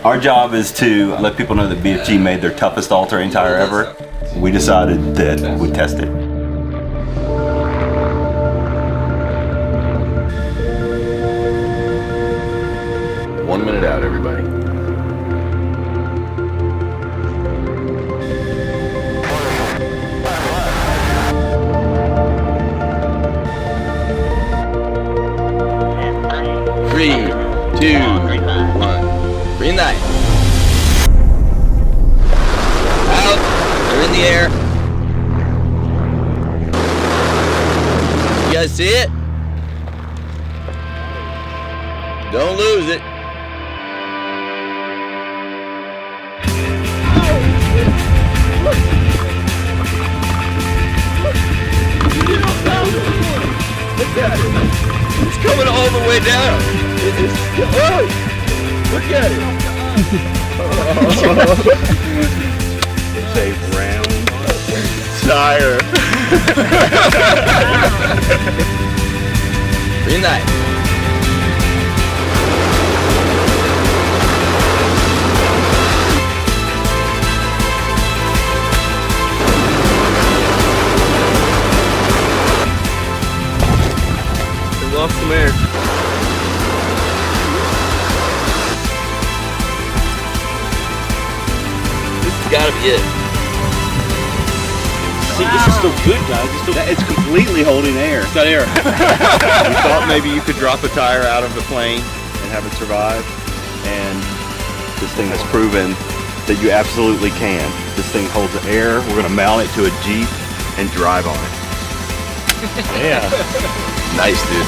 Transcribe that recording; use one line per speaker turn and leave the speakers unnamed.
Our job is to let people know that BFG made their toughest all-terrain tire ever. We decided that we'd test it.
One minute out, everybody. Three, two, one. Green light. Out. They're in the air. You guys see it? Don't lose it. Look at it. It's coming all the way down. Oh, look at it. It's a round tire. Green light. Lost some air. This has got to be it.
See, this is still good, guys. It's completely holding air. It's got air. We thought maybe you could drop a tire out of the plane and have it survive. And this thing has proven that you absolutely can. This thing holds air. We're going to mount it to a Jeep and drive on it.
Yeah. Nice, dude.